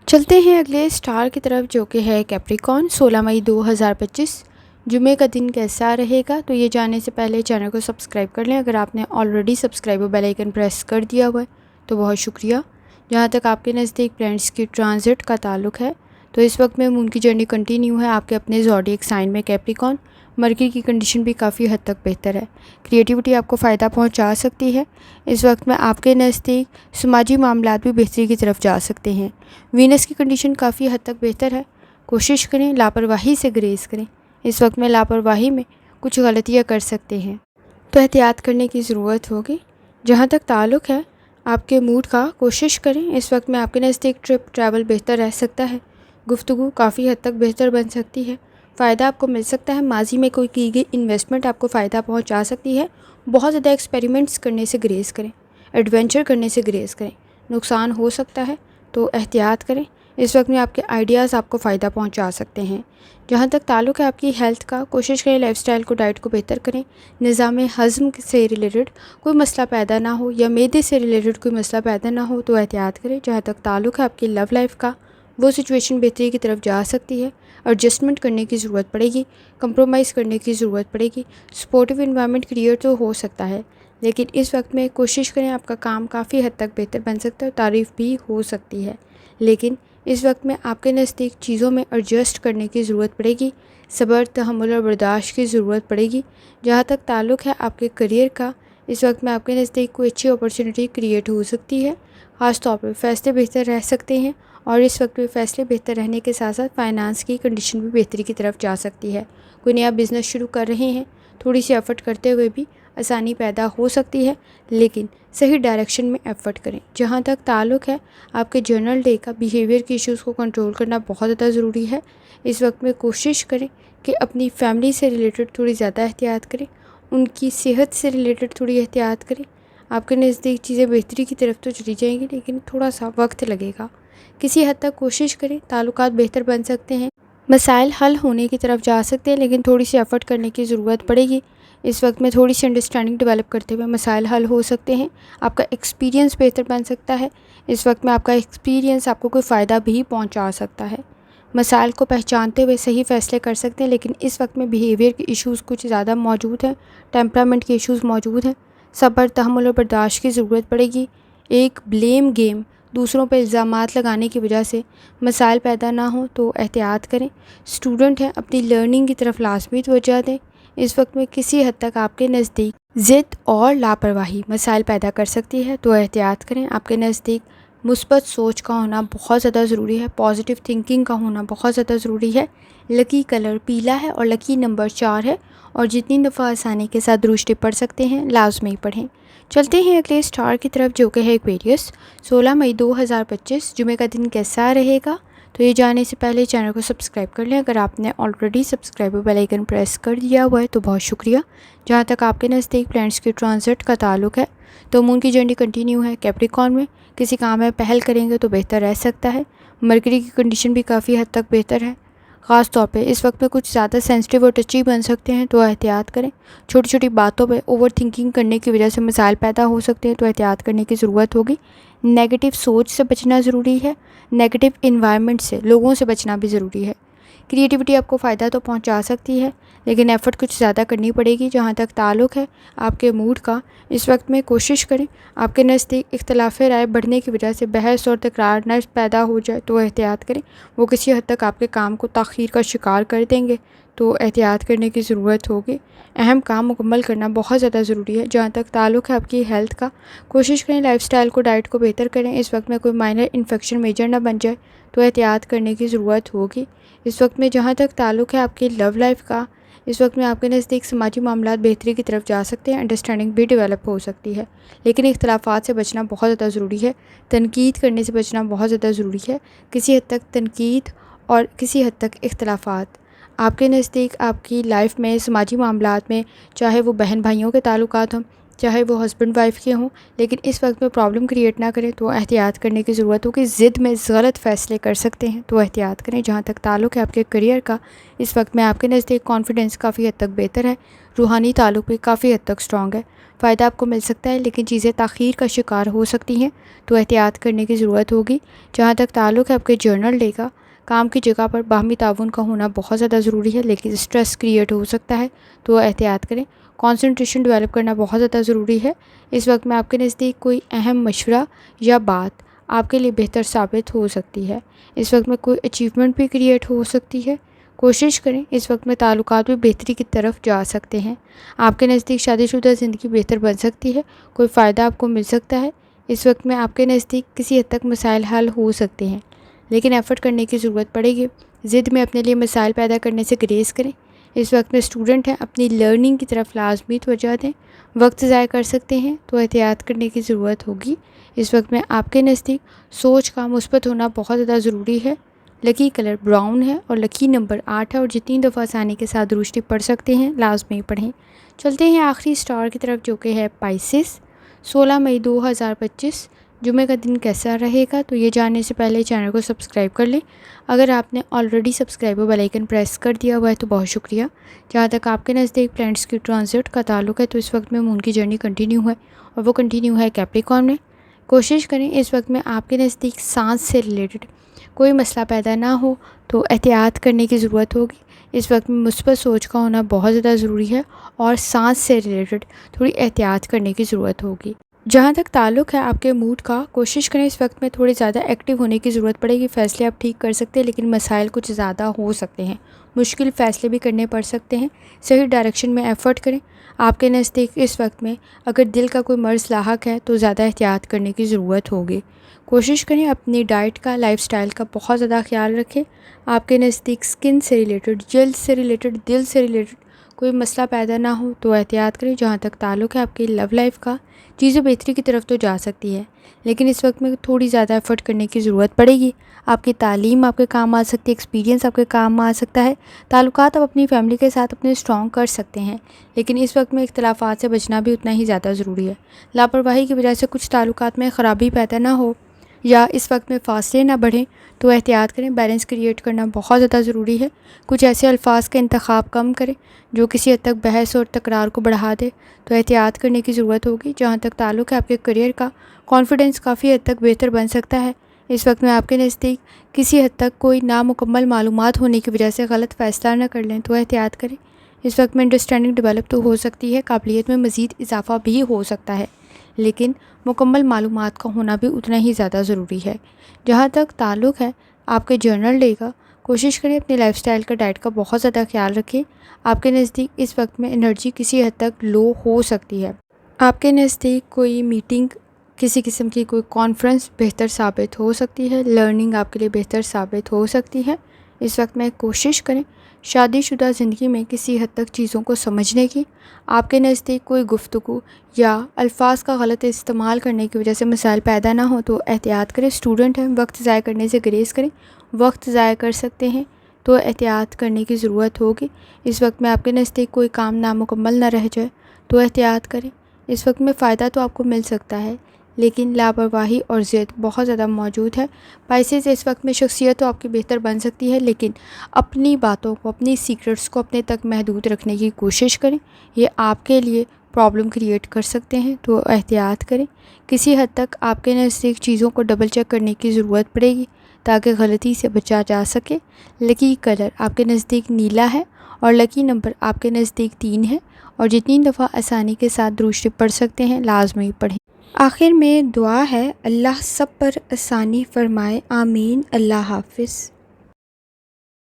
چلتے ہیں اگلے اسٹار کی طرف جو کہ ہے کیپریکارن۔ 16 مئی 2025 جمعے کا دن کیسا رہے گا، تو یہ جاننے سے پہلے چینل کو سبسکرائب کر لیں۔ اگر آپ نے آلریڈی سبسکرائب اور بیل آئیکن پریس کر دیا ہوا ہے تو بہت شکریہ۔ جہاں تک آپ کے نزدیک پلانٹس کی ٹرانزٹ کا تعلق ہے، تو اس وقت میں مون کی جرنی کنٹینیو ہے آپ کے اپنے زوڈیک سائن میں کیپریکارن۔ مرکری کی کنڈیشن بھی کافی حد تک بہتر ہے، کریٹیوٹی آپ کو فائدہ پہنچا سکتی ہے۔ اس وقت میں آپ کے نزدیک سماجی معاملات بھی بہتری کی طرف جا سکتے ہیں۔ وینس کی کنڈیشن کافی حد تک بہتر ہے، کوشش کریں لاپرواہی سے گریز کریں۔ اس وقت میں لاپرواہی میں کچھ غلطیاں کر سکتے ہیں، تو احتیاط کرنے کی ضرورت ہوگی۔ جہاں تک تعلق ہے آپ کے موڈ کا، کوشش کریں اس وقت میں آپ کے نزدیک ٹریول بہتر رہ سکتا ہے، گفتگو کافی حد تک بہتر بن سکتی ہے، فائدہ آپ کو مل سکتا ہے۔ ماضی میں کوئی کی گئی انویسٹمنٹ آپ کو فائدہ پہنچا سکتی ہے۔ بہت زیادہ ایکسپیریمنٹس کرنے سے گریز کریں، ایڈونچر کرنے سے گریز کریں، نقصان ہو سکتا ہے تو احتیاط کریں۔ اس وقت میں آپ کے آئیڈیاز آپ کو فائدہ پہنچا سکتے ہیں۔ جہاں تک تعلق ہے آپ کی ہیلتھ کا، کوشش کریں لائف سٹائل کو، ڈائٹ کو بہتر کریں، نظام ہضم سے ریلیٹڈ کوئی مسئلہ پیدا نہ ہو یا معدے سے ریلیٹڈ کوئی مسئلہ پیدا نہ ہو تو احتیاط کریں۔ جہاں تک تعلق ہے آپ کی لو لائف کا، وہ سچویشن بہتری کی طرف جا سکتی ہے، ایڈجسٹمنٹ کرنے کی ضرورت پڑے گی، کمپرومائز کرنے کی ضرورت پڑے گی۔ سپورٹیو انوائرمنٹ کریٹ تو ہو سکتا ہے، لیکن اس وقت میں کوشش کریں آپ کا کام کافی حد تک بہتر بن سکتا ہے، تعریف بھی ہو سکتی ہے، لیکن اس وقت میں آپ کے نزدیک چیزوں میں ایڈجسٹ کرنے کی ضرورت پڑے گی، صبر، تحمل اور برداشت کی ضرورت پڑے گی۔ جہاں تک تعلق ہے آپ کے کریئر کا، اس وقت میں آپ کے نزدیک کوئی اچھی اپرچونٹی کریٹ ہو سکتی ہے، خاص طور پہ فیصلے بہتر رہ سکتے ہیں، اور اس وقت میں فیصلے بہتر رہنے کے ساتھ ساتھ فائنانس کی کنڈیشن بھی بہتری کی طرف جا سکتی ہے۔ کوئی نیا بزنس شروع کر رہے ہیں، تھوڑی سی ایفرٹ کرتے ہوئے بھی آسانی پیدا ہو سکتی ہے، لیکن صحیح ڈائریکشن میں ایفرٹ کریں۔ جہاں تک تعلق ہے آپ کے جنرل ڈے کا، بیہیویئر کی ایشوز کو کنٹرول کرنا بہت زیادہ ضروری ہے۔ اس وقت میں کوشش کریں کہ اپنی فیملی سے ریلیٹڈ تھوڑی زیادہ احتیاط کریں، ان کی صحت سے ریلیٹڈ تھوڑی احتیاط کریں۔ آپ کے نزدیک چیزیں بہتری کی طرف تو چلی جائیں گی، لیکن تھوڑا سا وقت لگے گا۔ کسی حد تک کوشش کریں، تعلقات بہتر بن سکتے ہیں، مسائل حل ہونے کی طرف جا سکتے ہیں، لیکن تھوڑی سی ایفرٹ کرنے کی ضرورت پڑے گی۔ اس وقت میں تھوڑی سی انڈرسٹینڈنگ ڈیولپ کرتے ہوئے مسائل حل ہو سکتے ہیں، آپ کا ایکسپیرینس بہتر بن سکتا ہے۔ اس وقت میں آپ کا ایکسپیرینس آپ کو کوئی فائدہ بھی پہنچا سکتا ہے۔ مسائل کو پہچانتے ہوئے صحیح فیصلے کر سکتے ہیں، لیکن اس وقت میں بیہیویئر کی ایشوز کچھ زیادہ موجود ہیں، ٹیمپرامنٹ کی ایشوز موجود ہیں، صبر، تحمل اور برداشت کی ضرورت پڑے گی۔ ایک بلیم گیم، دوسروں پہ الزامات لگانے کی وجہ سے مسائل پیدا نہ ہوں تو احتیاط کریں۔ اسٹوڈنٹ ہیں، اپنی لرننگ کی طرف لازمی توجہ دیں۔ اس وقت میں کسی حد تک آپ کے نزدیک ضد اور لاپرواہی مسائل پیدا کر سکتی ہے، تو احتیاط کریں۔ آپ کے نزدیک مثبت سوچ کا ہونا بہت زیادہ ضروری ہے، پازیٹیو تھنکنگ کا ہونا بہت زیادہ ضروری ہے۔ لکی کلر پیلا ہے اور لکی نمبر 4 ہے، اور جتنی دفعہ آسانی کے ساتھ درشٹی پڑھ سکتے ہیں لازمی پڑھیں۔ چلتے ہیں اگلے اسٹار کی طرف، جو کہ ہے ایکویریس۔ 16 مئی 2025 جمعہ کا دن کیسا رہے گا؟ تو یہ جاننے سے پہلے چینل کو سبسکرائب کر لیں۔ اگر آپ نے already subscribe bell icon press کر دیا ہوا ہے تو بہت شکریہ۔ جہاں تک آپ کے نزدیک پلانٹس کی ٹرانزٹ کا تعلق ہے تو مون کی جرنی کنٹینیو ہے کیپریکارن میں، کسی کام میں پہل کریں گے تو بہتر رہ سکتا ہے۔ مرکری کی کنڈیشن بھی کافی حد تک بہتر ہے، خاص طور پہ اس وقت میں کچھ زیادہ سینسٹیو اور ٹچی بن سکتے ہیں تو احتیاط کریں۔ چھوٹی چھوٹی باتوں پہ اوور تھنکنگ کرنے کی وجہ سے مسائل پیدا ہو سکتے ہیں تو احتیاط کرنے کی ضرورت ہوگی۔ نیگیٹو سوچ سے بچنا ضروری ہے، نیگیٹو انوائرمنٹ سے، لوگوں سے بچنا بھی ضروری ہے۔ کریٹیوٹی آپ کو فائدہ تو پہنچا سکتی ہے لیکن ایفرٹ کچھ زیادہ کرنی پڑے گی۔ جہاں تک تعلق ہے آپ کے موڈ کا، اس وقت میں کوشش کریں آپ کے نزدیک اختلاف رائے بڑھنے کی وجہ سے بحث اور تکرار نہ پیدا ہو جائے تو احتیاط کریں۔ وہ کسی حد تک آپ کے کام کو تاخیر کا شکار کر دیں گے تو احتیاط کرنے کی ضرورت ہوگی۔ اہم کام مکمل کرنا بہت زیادہ ضروری ہے۔ جہاں تک تعلق ہے آپ کی ہیلتھ کا، کوشش کریں لائف سٹائل کو، ڈائٹ کو بہتر کریں۔ اس وقت میں کوئی مائنر انفیکشن میجر نہ بن جائے تو احتیاط کرنے کی ضرورت ہوگی۔ اس وقت میں جہاں تک تعلق ہے آپ کی لو لائف کا، اس وقت میں آپ کے نزدیک سماجی معاملات بہتری کی طرف جا سکتے ہیں، انڈرسٹینڈنگ بھی ڈیولپ ہو سکتی ہے لیکن اختلافات سے بچنا بہت زیادہ ضروری ہے۔ تنقید کرنے سے بچنا بہت زیادہ ضروری ہے۔ کسی حد تک تنقید اور کسی حد تک اختلافات آپ کے نزدیک آپ کی لائف میں، سماجی معاملات میں، چاہے وہ بہن بھائیوں کے تعلقات ہوں، چاہے وہ ہسبینڈ وائف کے ہوں، لیکن اس وقت میں پرابلم کریٹ نہ کریں تو احتیاط کرنے کی ضرورت ہوگی۔ ضد میں غلط فیصلے کر سکتے ہیں تو احتیاط کریں۔ جہاں تک تعلق ہے آپ کے کریئر کا، اس وقت میں آپ کے نزدیک کانفیڈنس کافی حد تک بہتر ہے، روحانی تعلق بھی کافی حد تک اسٹرانگ ہے، فائدہ آپ کو مل سکتا ہے لیکن چیزیں تاخیر کا شکار ہو سکتی ہیں تو احتیاط کرنے کی ضرورت ہوگی۔ جہاں تک تعلق ہے آپ کے جرنل ڈے کا، کام کی جگہ پر باہمی تعاون کا ہونا بہت زیادہ ضروری ہے لیکن اسٹریس کریٹ ہو سکتا ہے تو احتیاط کریں۔ کنسنٹریشن ڈیولپ کرنا بہت زیادہ ضروری ہے۔ اس وقت میں آپ کے نزدیک کوئی اہم مشورہ یا بات آپ کے لیے بہتر ثابت ہو سکتی ہے۔ اس وقت میں کوئی اچیومنٹ بھی کریٹ ہو سکتی ہے، کوشش کریں۔ اس وقت میں تعلقات بھی بہتری کی طرف جا سکتے ہیں۔ آپ کے نزدیک شادی شدہ زندگی بہتر بن سکتی ہے، کوئی فائدہ آپ کو مل سکتا ہے۔ اس وقت میں آپ کے نزدیک کسی حد تک مسائل حل ہو سکتے ہیں لیکن ایفرٹ کرنے کی ضرورت پڑے گی۔ ضد میں اپنے لیے مسائل پیدا کرنے سے گریز کریں۔ اس وقت میں اسٹوڈنٹ ہیں، اپنی لرننگ کی طرف لازمی توجہ دیں۔ وقت ضائع کر سکتے ہیں تو احتیاط کرنے کی ضرورت ہوگی۔ اس وقت میں آپ کے نزدیک سوچ کا مثبت ہونا بہت زیادہ ضروری ہے۔ لکی کلر براؤن ہے اور لکی نمبر 8 ہے، اور جتنی دفعہ آسانی کے ساتھ درشٹی پڑھ سکتے ہیں لازمی پڑھیں۔ چلتے ہیں آخری اسٹار کی طرف، جو کہ ہے پائسس۔ 16 مئی 2025 جمعہ کا دن کیسا رہے گا؟ تو یہ جاننے سے پہلے چینل کو سبسکرائب کر لیں۔ اگر آپ نے already subscribe bell icon press کر دیا ہوا ہے تو بہت شکریہ۔ جہاں تک آپ کے نزدیک پلانٹس کی ٹرانزٹ کا تعلق ہے تو اس وقت میں مون کی جرنی کنٹینیو ہے اور وہ کنٹینیو ہے کیپریکارن میں۔ کوشش کریں اس وقت میں آپ کے نزدیک سانس سے ریلیٹڈ کوئی مسئلہ پیدا نہ ہو تو احتیاط کرنے کی ضرورت ہوگی۔ اس وقت میں مثبت سوچ کا ہونا بہت زیادہ ضروری ہے اور سانس سے ریلیٹڈ تھوڑی احتیاط کرنے کی ضرورت ہوگی۔ جہاں تک تعلق ہے آپ کے موڈ کا، کوشش کریں اس وقت میں تھوڑی زیادہ ایکٹیو ہونے کی ضرورت پڑے گی۔ فیصلے آپ ٹھیک کر سکتے ہیں لیکن مسائل کچھ زیادہ ہو سکتے ہیں، مشکل فیصلے بھی کرنے پڑ سکتے ہیں۔ صحیح ڈائریکشن میں ایفرٹ کریں۔ آپ کے نزدیک اس وقت میں اگر دل کا کوئی مرض لاحق ہے تو زیادہ احتیاط کرنے کی ضرورت ہوگی۔ کوشش کریں اپنی ڈائٹ کا، لائف سٹائل کا بہت زیادہ خیال رکھیں۔ آپ کے نزدیک سکن سے ریلیٹڈ، جلد سے ریلیٹڈ، دل سے ریلیٹڈ کوئی مسئلہ پیدا نہ ہو تو احتیاط کریں۔ جہاں تک تعلق ہے آپ کی لو لائف کا، چیزیں بہتری کی طرف تو جا سکتی ہے لیکن اس وقت میں تھوڑی زیادہ ایفرٹ کرنے کی ضرورت پڑے گی۔ آپ کی تعلیم آپ کے کام آ سکتی ہے، ایکسپیرینس آپ کے کام آ سکتا ہے، تعلقات آپ اپنی فیملی کے ساتھ اپنے اسٹرانگ کر سکتے ہیں لیکن اس وقت میں اختلافات سے بچنا بھی اتنا ہی زیادہ ضروری ہے۔ لاپرواہی کی وجہ سے کچھ تعلقات میں خرابی پیدا نہ ہو یا اس وقت میں فاصلے نہ بڑھیں تو احتیاط کریں۔ بیلنس کریٹ کرنا بہت زیادہ ضروری ہے۔ کچھ ایسے الفاظ کا انتخاب کم کریں جو کسی حد تک بحث اور تکرار کو بڑھا دے تو احتیاط کرنے کی ضرورت ہوگی۔ جہاں تک تعلق ہے آپ کے کریئر کا، کانفیڈنس کافی حد تک بہتر بن سکتا ہے۔ اس وقت میں آپ کے نزدیک کسی حد تک کوئی نامکمل معلومات ہونے کی وجہ سے غلط فیصلہ نہ کر لیں تو احتیاط کریں۔ اس وقت میں انڈرسٹینڈنگ ڈیولپ تو ہو سکتی ہے، قابلیت میں مزید اضافہ بھی ہو سکتا ہے لیکن مکمل معلومات کا ہونا بھی اتنا ہی زیادہ ضروری ہے۔ جہاں تک تعلق ہے آپ کے جرنل ڈے کا، کوشش کریں اپنی لائف سٹائل کا، ڈائٹ کا بہت زیادہ خیال رکھیں۔ آپ کے نزدیک اس وقت میں انرجی کسی حد تک لو ہو سکتی ہے۔ آپ کے نزدیک کوئی میٹنگ کسی قسم کی کوئی کانفرنس بہتر ثابت ہو سکتی ہے، لرننگ آپ کے لیے بہتر ثابت ہو سکتی ہے۔ اس وقت میں کوشش کریں شادی شدہ زندگی میں کسی حد تک چیزوں کو سمجھنے کی۔ آپ کے نزدیک کوئی گفتگو یا الفاظ کا غلط استعمال کرنے کی وجہ سے مسائل پیدا نہ ہو تو احتیاط کریں۔ اسٹوڈنٹ ہیں، وقت ضائع کرنے سے گریز کریں۔ وقت ضائع کر سکتے ہیں تو احتیاط کرنے کی ضرورت ہوگی۔ اس وقت میں آپ کے نزدیک کوئی کام نامکمل نہ رہ جائے تو احتیاط کریں۔ اس وقت میں فائدہ تو آپ کو مل سکتا ہے لیکن لاپرواہی اور ضد بہت زیادہ موجود ہے۔ پائسیز، اس وقت میں شخصیت تو آپ کی بہتر بن سکتی ہے لیکن اپنی باتوں کو، اپنی سیکرٹس کو اپنے تک محدود رکھنے کی کوشش کریں۔ یہ آپ کے لیے پرابلم کریٹ کر سکتے ہیں تو احتیاط کریں۔ کسی حد تک آپ کے نزدیک چیزوں کو ڈبل چیک کرنے کی ضرورت پڑے گی تاکہ غلطی سے بچا جا سکے۔ لکی کلر آپ کے نزدیک نیلا ہے اور لکی نمبر آپ کے نزدیک 3 ہے، اور جتنی دفعہ آسانی کے ساتھ درود شریف پڑھ سکتے ہیں لازمی پڑھیں۔ آخر میں دعا ہے، اللہ سب پر آسانی فرمائے، آمین۔ اللہ حافظ۔